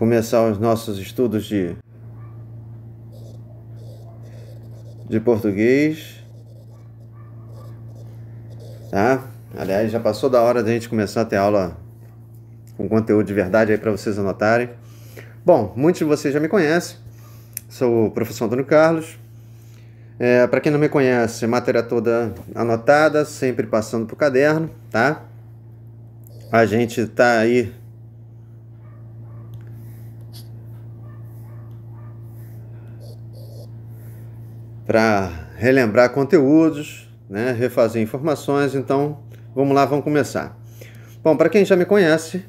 começar os nossos estudos de português, tá? Aliás, já passou da hora da gente começar a ter aula com conteúdo de verdade aí para vocês anotarem. Bom, muitos de vocês já me conhecem, sou o professor Antônio Carlos. Para quem não me conhece, matéria toda anotada, sempre passando pro caderno, tá? A gente tá aí para relembrar conteúdos, né? Refazer informações, então vamos lá, vamos começar. Bom, para quem já me conhece,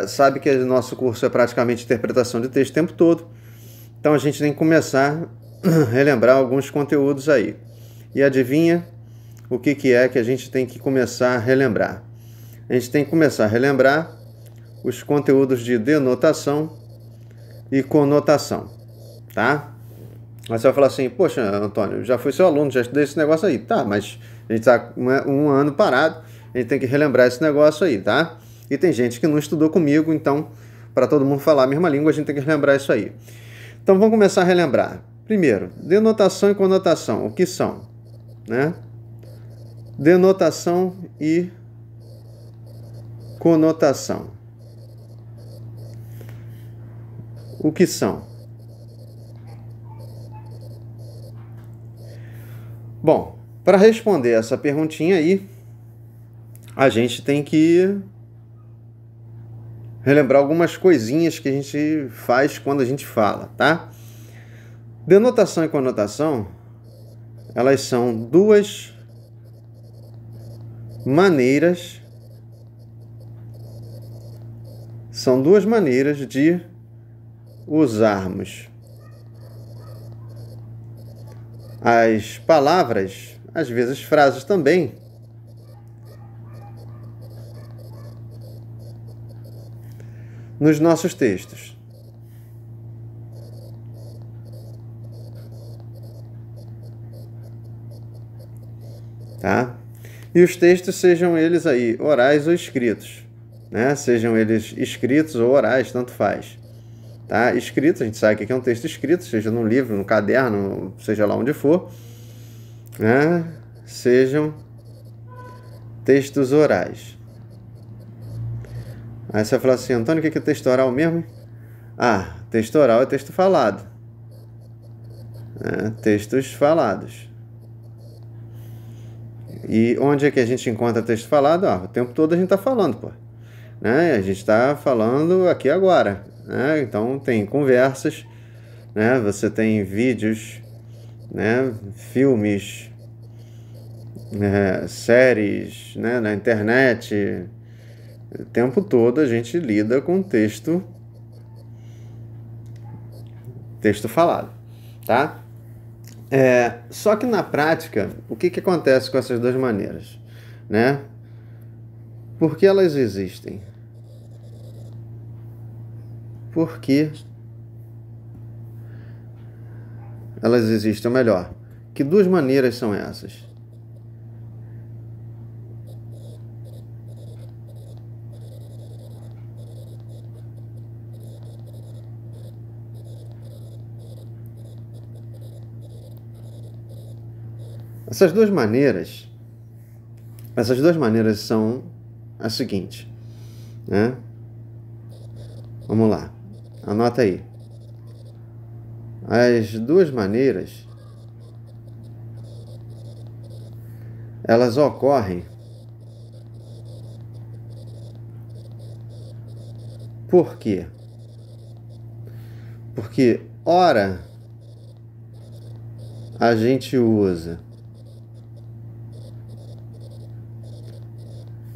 sabe que o nosso curso é praticamente interpretação de texto o tempo todo, então a gente tem que começar a relembrar alguns conteúdos aí. E adivinha o que é que a gente tem que começar a relembrar? A gente tem que começar a relembrar os conteúdos de denotação e conotação, tá? Aí você vai falar assim, poxa, Antônio, já fui seu aluno, já estudei esse negócio aí. Tá, mas a gente está um ano parado, a gente tem que relembrar esse negócio aí, tá? E tem gente que não estudou comigo, então, para todo mundo falar a mesma língua, a gente tem que relembrar isso aí. Então, vamos começar a relembrar. Primeiro, denotação e conotação, o que são? Né? Denotação e conotação. O que são? Bom, para responder essa perguntinha aí, a gente tem que relembrar algumas coisinhas que a gente faz quando a gente fala, tá? Denotação e conotação, elas são duas maneiras de usarmos as palavras, às vezes frases também, nos nossos textos. Tá? E os textos, sejam eles aí orais ou escritos, né? Sejam eles escritos ou orais, tanto faz. Tá? Escrito, a gente sabe que é um texto escrito, seja num livro, no caderno, seja lá onde for, né? Sejam textos orais. Aí você vai falar assim, Antônio, o que é texto oral mesmo? Ah, texto oral é texto falado. Textos falados. E onde é que a gente encontra texto falado? O tempo todo a gente está falando, pô. Né? A gente está falando aqui agora. Né? Então tem conversas, né? Você tem vídeos, né? Filmes, séries, né? Na internet. O tempo todo a gente lida com texto falado, tá? Só que na prática, o que acontece com essas duas maneiras, né? Por que elas existem? Por que elas existem? Ou melhor, que duas maneiras são essas? Essas duas maneiras são as seguintes, né? Vamos lá, anota aí. As duas maneiras, elas ocorrem por quê? Porque, ora, a gente usa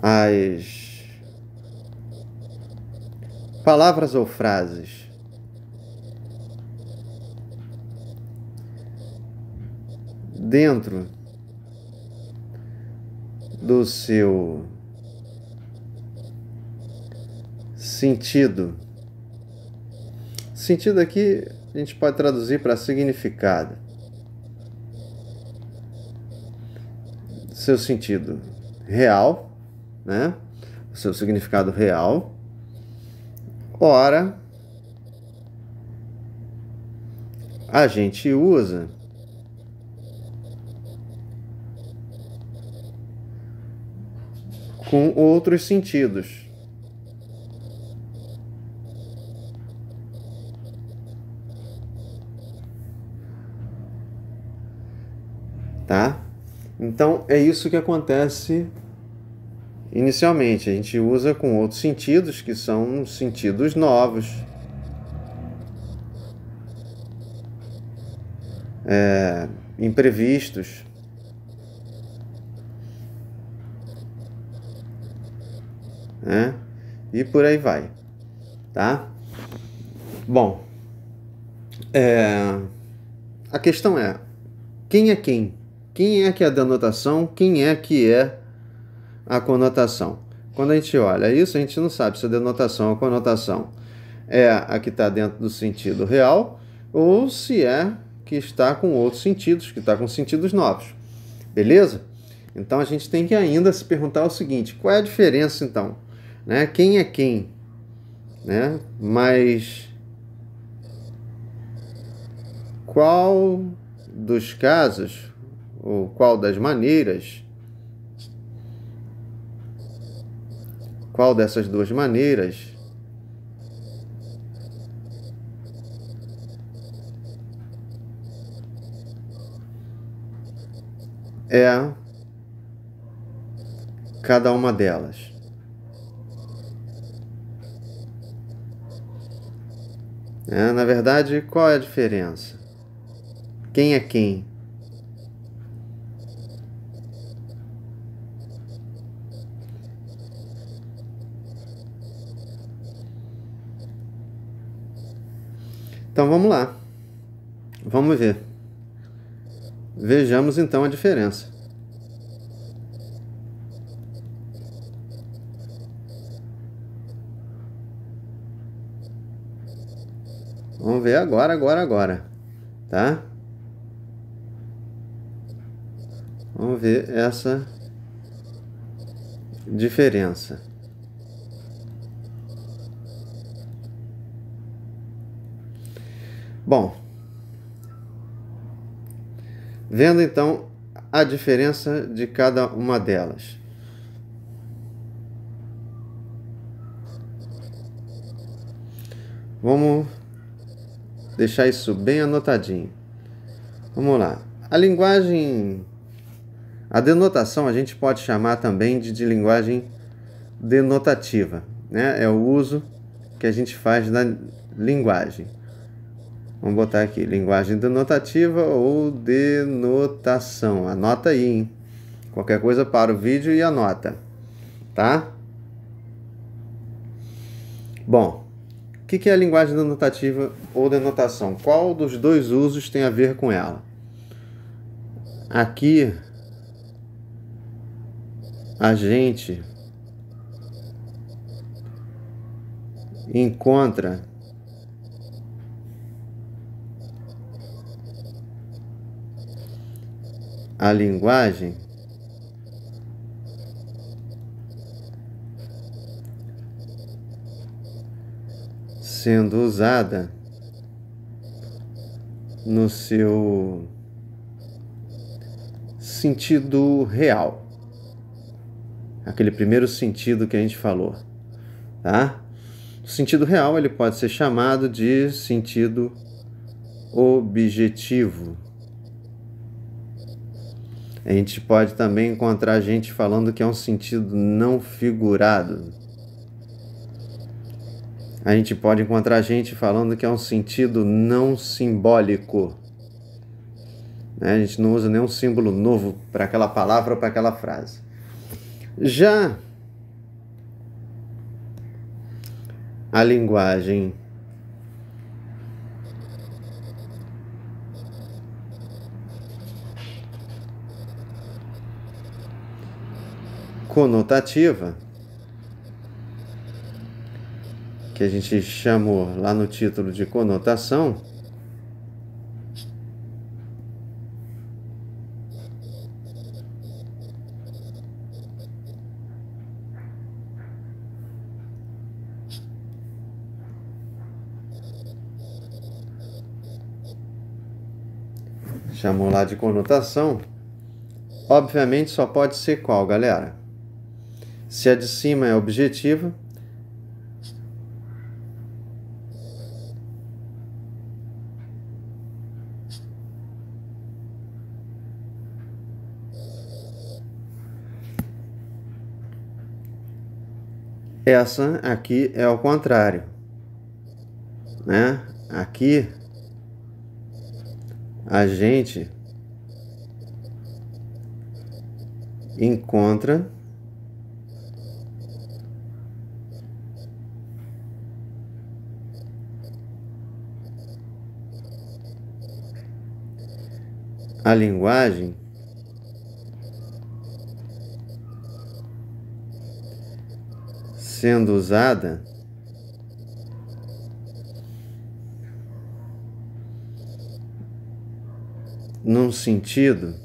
as palavras ou frases dentro do seu sentido. Sentido aqui a gente pode traduzir para significado. Seu sentido real, né? O seu significado real. Ora, a gente usa com outros sentidos. Tá? Então é isso que acontece inicialmente. A gente usa com outros sentidos, que são sentidos novos, imprevistos, né? E por aí vai, tá? Bom, a questão é, quem é quem? Quem é que é a denotação? Quem é que é a conotação? Quando a gente olha isso, a gente não sabe se a denotação ou a conotação é a que está dentro do sentido real ou se é que está com outros sentidos, que está com sentidos novos. Beleza? Então a gente tem que ainda se perguntar o seguinte: qual é a diferença então? Né? Quem é quem? Né? Mas qual dos casos, ou qual das maneiras, qual dessas duas maneiras é cada uma delas? Na verdade, qual é a diferença? Quem é quem? Então vamos lá. Vamos ver. Vejamos então a diferença. Vamos ver agora, tá? Vamos ver essa diferença. Bom, vendo então a diferença de cada uma delas. Vamos deixar isso bem anotadinho. Vamos lá. A denotação a gente pode chamar também de linguagem denotativa, né? É o uso que a gente faz da linguagem. Vamos botar aqui, linguagem denotativa ou denotação. Anota aí, hein? Qualquer coisa para o vídeo e anota, tá? Bom, o que é a linguagem denotativa ou denotação? Qual dos dois usos tem a ver com ela? Aqui, a gente encontra a linguagem sendo usada no seu sentido real. Aquele primeiro sentido que a gente falou, tá? O sentido real ele pode ser chamado de sentido objetivo. A gente pode também encontrar gente falando que é um sentido não figurado. A gente pode encontrar gente falando que é um sentido não simbólico. A gente não usa nenhum símbolo novo para aquela palavra ou para aquela frase. Já a linguagem conotativa, que a gente chamou lá no título de conotação, chamou lá de conotação, obviamente só pode ser qual, galera? Se a de cima é objetiva, essa aqui é o contrário, né? Aqui a gente encontra a linguagem sendo usada num sentido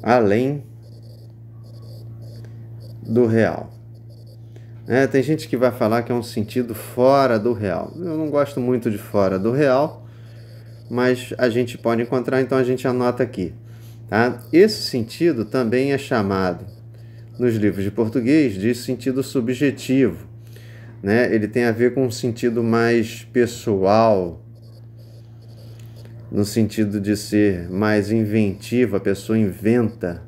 além do real. Tem gente que vai falar que é um sentido fora do real. Eu não gosto muito de fora do real, mas a gente pode encontrar, então a gente anota aqui. Tá? Esse sentido também é chamado, nos livros de português, de sentido subjetivo. Né? Ele tem a ver com um sentido mais pessoal, no sentido de ser mais inventivo, a pessoa inventa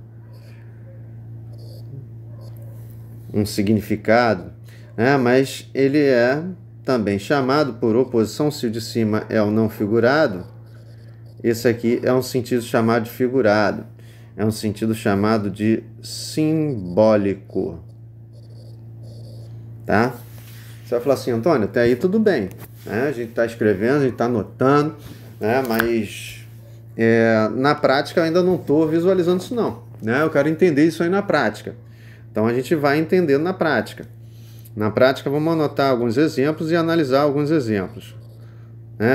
um significado, né? Mas ele é também chamado por oposição, se o de cima é o não figurado, esse aqui é um sentido chamado de figurado, é um sentido chamado de simbólico, tá? Você vai falar assim, Antônio, até aí tudo bem, né? A gente está escrevendo, a gente está anotando, né? Mas na prática eu ainda não estou visualizando isso não, né? Eu quero entender isso aí na prática. Então a gente vai entendendo na prática. Na prática vamos anotar alguns exemplos e analisar alguns exemplos.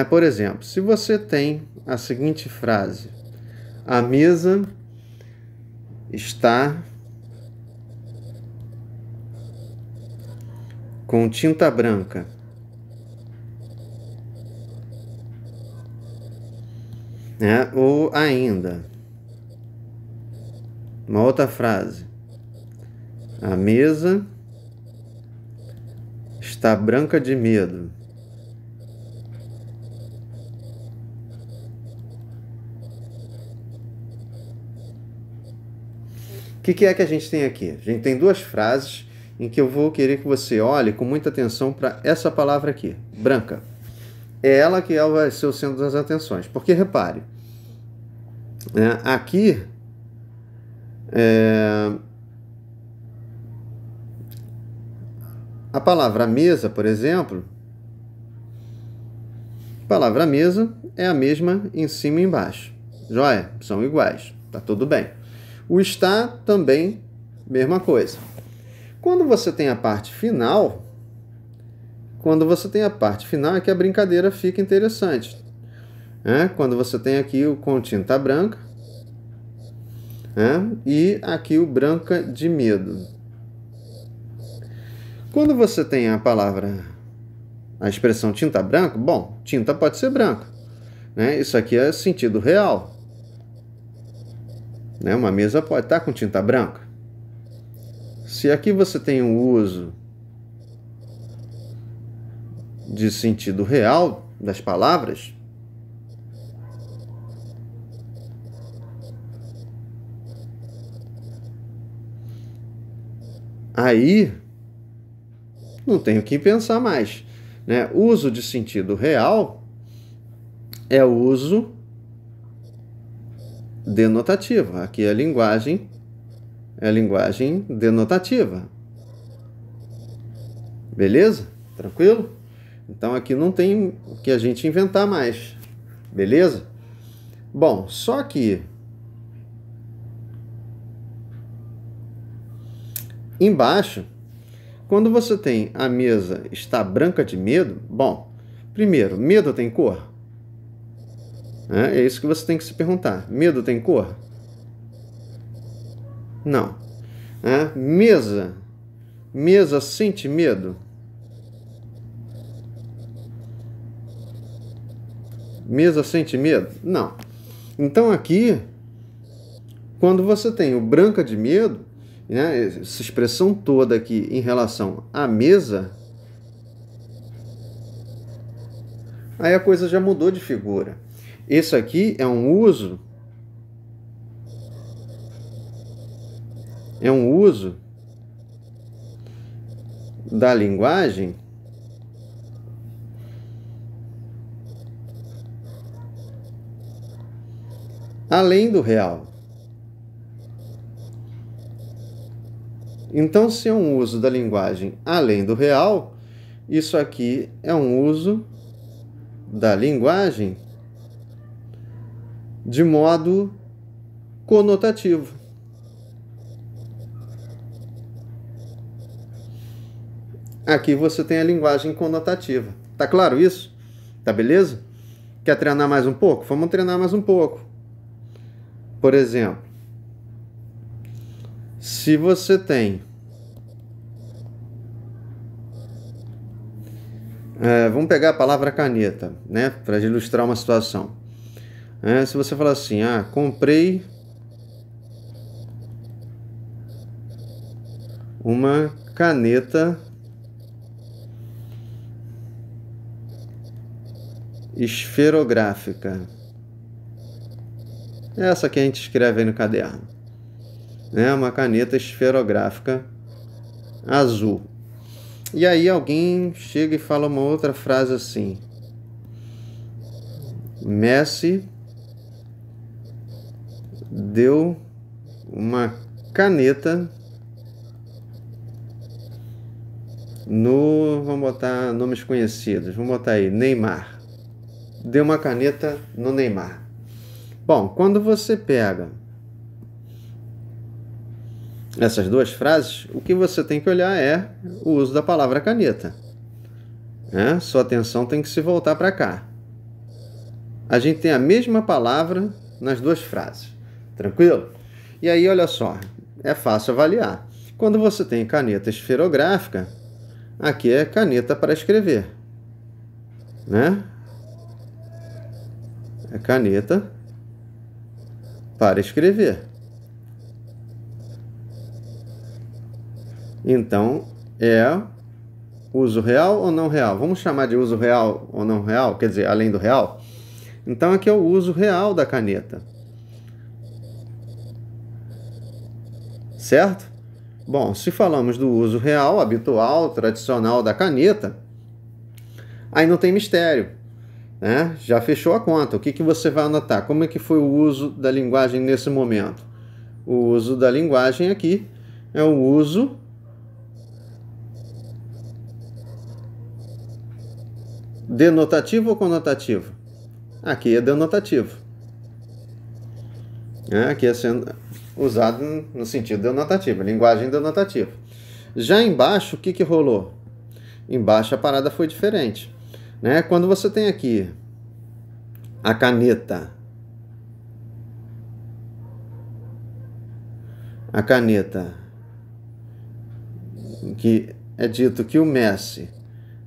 Por exemplo, se você tem a seguinte frase: a mesa está com tinta branca. Ou ainda, uma outra frase: a mesa está branca de medo. O que é que a gente tem aqui? A gente tem duas frases em que eu vou querer que você olhe com muita atenção para essa palavra aqui, branca. É ela que vai ser o centro das atenções. Porque, repare, aqui a palavra mesa, por exemplo, a palavra mesa é a mesma em cima e embaixo. Joia? São iguais. Tá tudo bem. O está também, mesma coisa. Quando você tem a parte final, é que a brincadeira fica interessante. Quando você tem aqui o com tinta branca, e aqui o branca de medo. Quando você tem a expressão tinta branca, bom, tinta pode ser branca. Isso aqui é sentido real. Uma mesa pode estar com tinta branca. Se aqui você tem um uso de sentido real das palavras, aí não tenho o que pensar mais. Uso de sentido real é o uso denotativo. Aqui é a linguagem denotativa. Beleza? Tranquilo? Então aqui não tem o que a gente inventar mais. Beleza? Bom, só que embaixo, quando você tem a mesa está branca de medo, bom, primeiro, medo tem cor? É isso que você tem que se perguntar. Medo tem cor? Não. Mesa sente medo? Mesa sente medo? Não. Então aqui, quando você tem o branca de medo, né, essa expressão toda aqui em relação à mesa, aí a coisa já mudou de figura. Esse aqui é um uso da linguagem além do real. Então, se é um uso da linguagem além do real, isso aqui é um uso da linguagem de modo conotativo. Aqui você tem a linguagem conotativa. Tá claro isso? Tá beleza? Quer treinar mais um pouco? Vamos treinar mais um pouco. Por exemplo, se você tem... vamos pegar a palavra caneta, né? Para ilustrar uma situação. Se você falar assim, comprei uma caneta esferográfica. Essa que a gente escreve aí no caderno. Uma caneta esferográfica azul. E aí alguém chega e fala uma outra frase assim: Messi deu uma caneta no... Vamos botar nomes conhecidos. Vamos botar aí, Neymar. Deu uma caneta no Neymar. Bom, quando você pega essas duas frases, o que você tem que olhar é o uso da palavra caneta. Sua atenção tem que se voltar para cá. A gente tem a mesma palavra nas duas frases. Tranquilo? E aí, olha só, é fácil avaliar. Quando você tem caneta esferográfica, aqui é caneta para escrever. É caneta para escrever. Então, é uso real ou não real? Vamos chamar de uso real ou não real? Quer dizer, além do real? Então, aqui é o uso real da caneta. Certo? Bom, se falamos do uso real, habitual, tradicional da caneta, aí não tem mistério. Já fechou a conta. O que você vai anotar? Como é que foi o uso da linguagem nesse momento? O uso da linguagem aqui é o uso denotativo ou conotativo? Aqui é denotativo. Aqui é sendo usado no sentido denotativo, linguagem denotativa. Já embaixo, o que rolou? Embaixo a parada foi diferente. Quando você tem aqui a caneta, que é dito que o Messi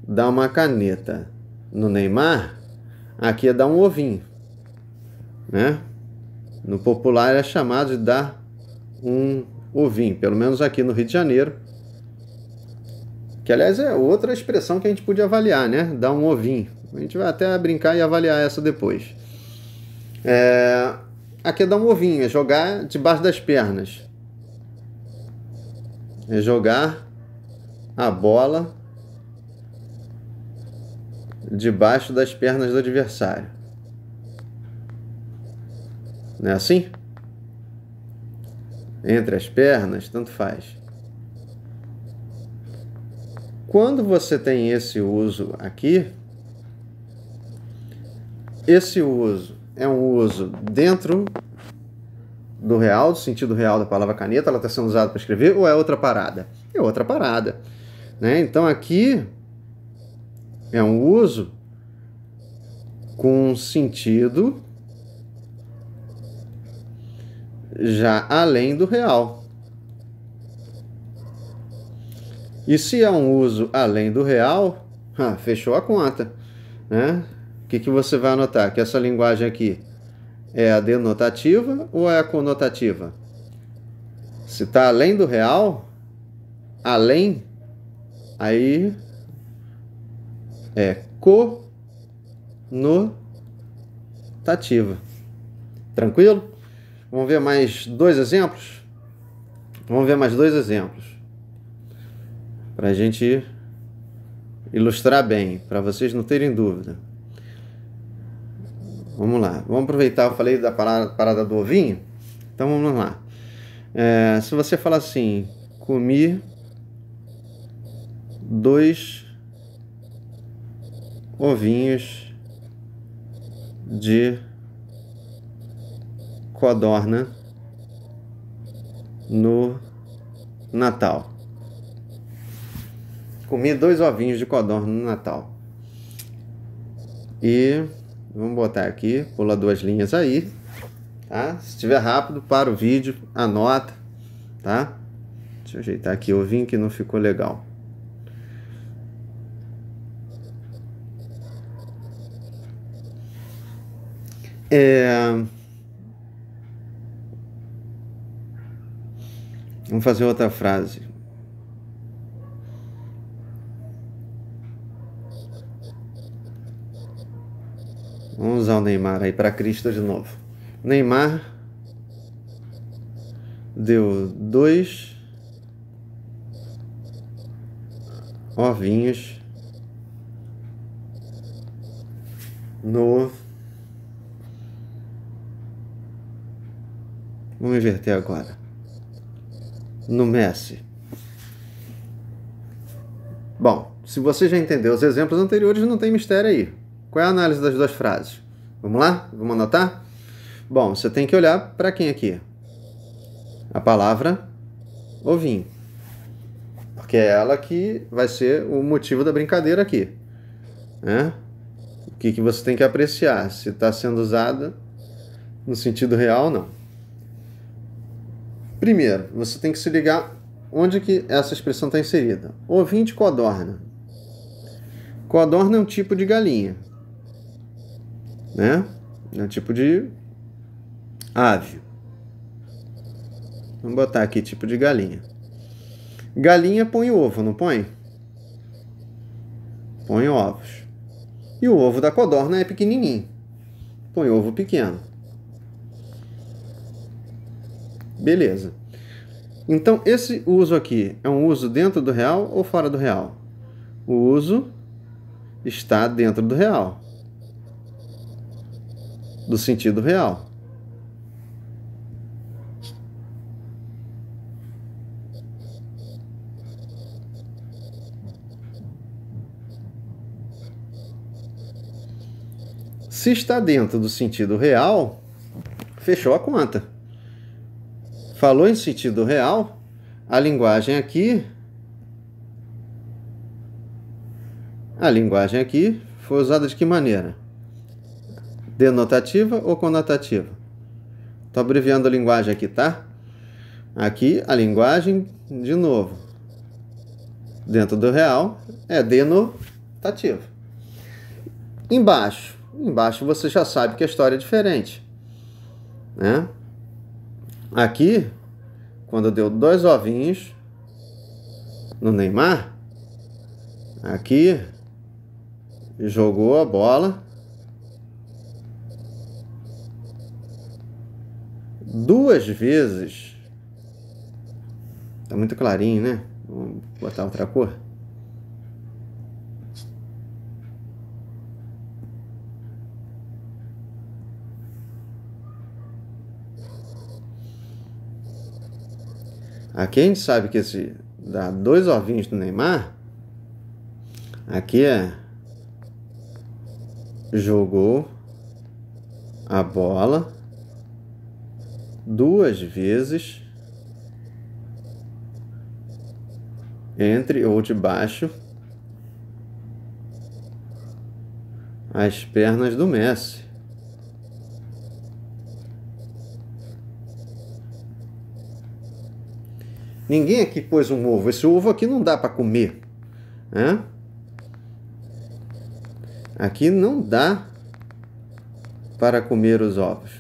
dá uma caneta no Neymar, aqui é dar um ovinho. No popular é chamado de dar um ovinho, pelo menos aqui no Rio de Janeiro, que aliás é outra expressão que a gente podia avaliar, dar um ovinho. A gente vai até brincar e avaliar essa depois. Aqui é dar um ovinho, é jogar debaixo das pernas. É jogar a bola debaixo das pernas do adversário. Não é assim? Entre as pernas, tanto faz. Quando você tem esse uso aqui, esse uso é um uso dentro do real, do sentido real da palavra caneta, ela está sendo usada para escrever, ou é outra parada? É outra parada. Então aqui é um uso com sentido já além do real. E se é um uso além do real, fechou a conta. o que você vai anotar? Que essa linguagem aqui é a denotativa ou é a conotativa? Se está além do real, além, aí é conotativa. Tranquilo? Vamos ver mais dois exemplos? Vamos ver mais dois exemplos. Para a gente ilustrar bem, para vocês não terem dúvida. Vamos lá. Vamos aproveitar, eu falei da parada do ovinho. Então vamos lá. Se você falar assim, comi 2 ovinhos de codorna no Natal. Comi 2 ovinhos de codorna no Natal. E vamos botar aqui, pula 2 linhas aí, tá? Se estiver rápido, para o vídeo, anota, tá? Deixa eu ajeitar aqui o ovinho que não ficou legal. Vamos fazer outra frase. Vamos usar o Neymar aí para Cristo de novo. Neymar deu 2 ovinhos no... Vamos inverter agora. No Messi. Bom, se você já entendeu os exemplos anteriores, não tem mistério aí. Qual é a análise das 2 frases? Vamos lá? Vamos anotar? Bom, você tem que olhar para quem aqui? A palavra ovinho. Porque é ela que vai ser o motivo da brincadeira aqui. Né? O que você tem que apreciar? Se está sendo usada no sentido real ou não. Primeiro, você tem que se ligar onde que essa expressão está inserida. Ovinho de codorna. Codorna é um tipo de galinha. Né? É um tipo de ave. Vamos botar aqui tipo de galinha. Galinha põe ovo, não põe? Põe ovos. E o ovo da codorna é pequenininho. Põe ovo pequeno. Beleza. Então, esse uso aqui é um uso dentro do real ou fora do real? O uso está dentro do real. Do sentido real. Se está dentro do sentido real, fechou a conta. Falou em sentido real, a linguagem aqui foi usada de que maneira? Denotativa ou conotativa? Estou abreviando a linguagem aqui, tá? Aqui a linguagem, de novo, dentro do real, é denotativa. Embaixo você já sabe que a história é diferente, né? Aqui, quando deu 2 ovinhos no Neymar, aqui jogou a bola 2 vezes. Tá muito clarinho, né? Vamos botar outra cor. Aqui a gente sabe que esse dá 2 ovinhos do Neymar. Aqui jogou a bola 2 vezes entre ou debaixo as pernas do Messi. Ninguém aqui pôs um ovo. Esse ovo aqui não dá para comer, né? Aqui não dá para comer os ovos.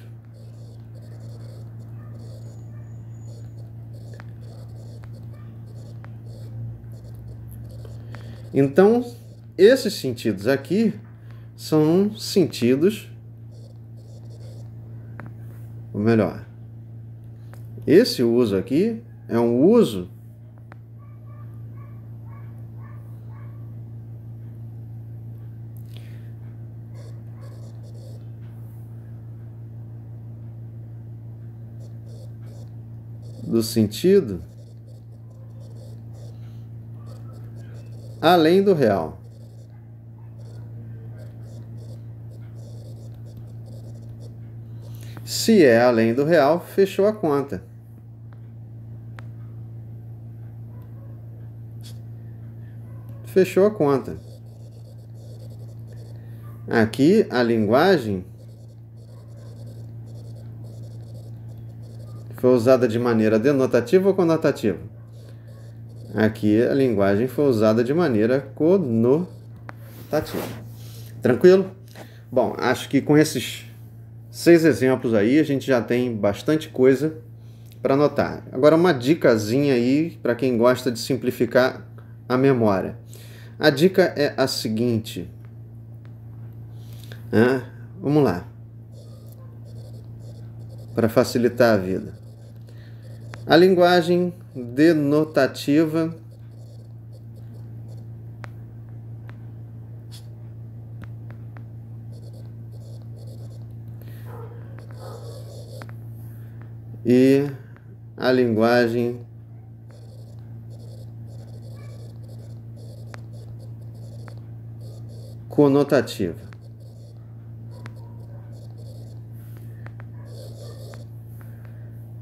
Então, esses sentidos aqui são sentidos, ou melhor, esse uso aqui é um uso do sentido além do real. Se é além do real, fechou a conta. Fechou a conta. Aqui a linguagem foi usada de maneira denotativa ou conotativa? Aqui a linguagem foi usada de maneira conotativa. Tranquilo? Bom, acho que com esses 6 exemplos aí a gente já tem bastante coisa para anotar. Agora uma dicasinha aí para quem gosta de simplificar a memória. A dica é a seguinte. Vamos lá. Para facilitar a vida. A linguagem denotativa e a linguagem conotativa.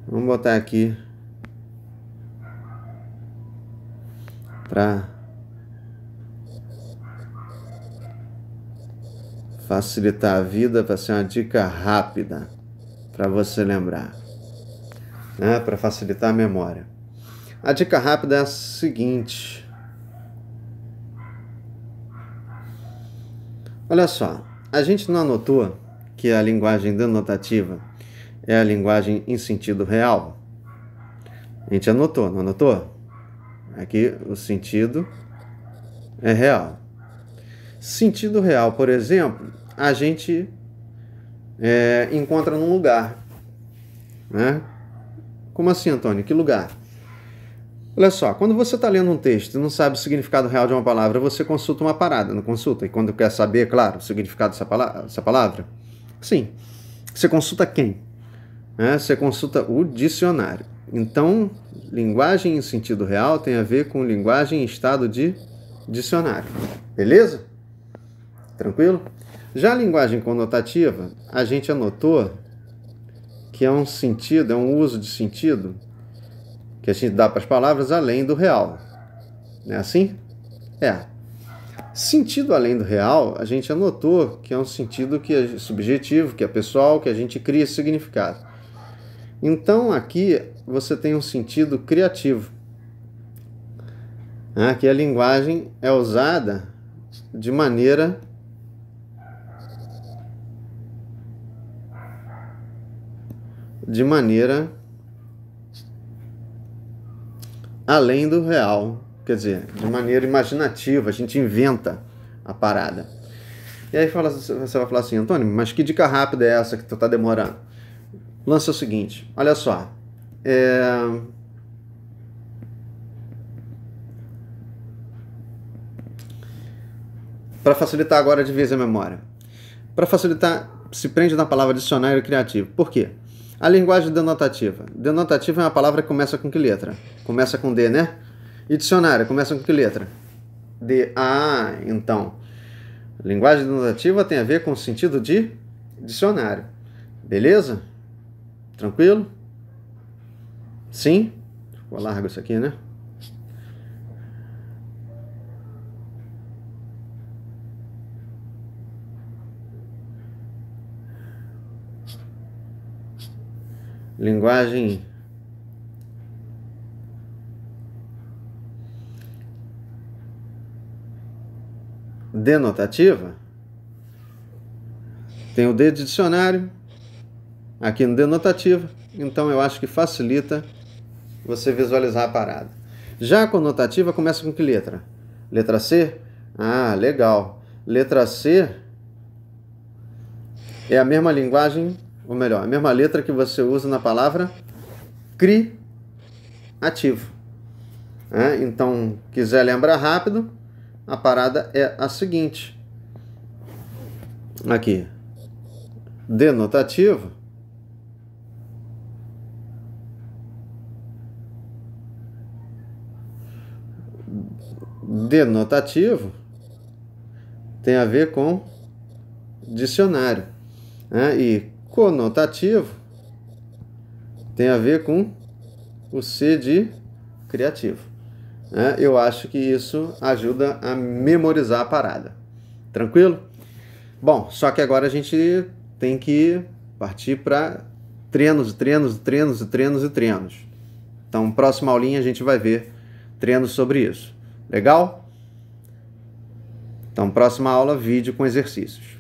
Vamos botar aqui para facilitar a vida, para ser uma dica rápida para você lembrar, né? Para facilitar a memória. A dica rápida é a seguinte. Olha só, a gente não anotou que a linguagem denotativa é a linguagem em sentido real? A gente anotou, não anotou? Aqui o sentido é real. Sentido real, por exemplo, a gente encontra num lugar, né? Como assim, Antônio? Que lugar? Olha só, quando você está lendo um texto e não sabe o significado real de uma palavra, você consulta uma parada, não consulta? E quando quer saber, claro, o significado dessa palavra, sim. Você consulta quem? Você consulta o dicionário. Então, linguagem em sentido real tem a ver com linguagem em estado de dicionário. Beleza? Tranquilo? Já a linguagem conotativa, a gente anotou que é um sentido, é um uso de sentido que a gente dá para as palavras além do real. Não é assim? Sentido além do real, a gente anotou que é um sentido que é subjetivo, que é pessoal, que a gente cria esse significado. Então, aqui você tem um sentido criativo. Que a linguagem é usada de maneira além do real, quer dizer, de maneira imaginativa, a gente inventa a parada. E aí você vai falar assim, Antônio, mas que dica rápida é essa que tu tá demorando? Lança o seguinte, olha só, para facilitar agora de vez a memória. Para facilitar, se prende na palavra dicionário criativo. Por quê? A linguagem denotativa. Denotativa é uma palavra que começa com que letra? Começa com D, né? E dicionário começa com que letra? D. Então, linguagem denotativa tem a ver com o sentido de dicionário. Beleza? Tranquilo? Sim? Ficou largo isso aqui, né? Linguagem denotativa Tem o D de dicionário aqui no denotativo, então eu acho que facilita você visualizar a parada. Já a conotativa começa com que letra? Letra C? Ah, legal. Letra C é a mesma linguagem, ou melhor, a mesma letra que você usa na palavra criativo. Então, quiser lembrar rápido, a parada é a seguinte. Aqui, denotativo. Denotativo tem a ver com dicionário, e conotativo tem a ver com o C de criativo. Eu acho que isso ajuda a memorizar a parada. Tranquilo? Bom, só que agora a gente tem que partir para treinos. Então, próxima aulinha a gente vai ver treinos sobre isso. Legal? Então, próxima aula, vídeo com exercícios.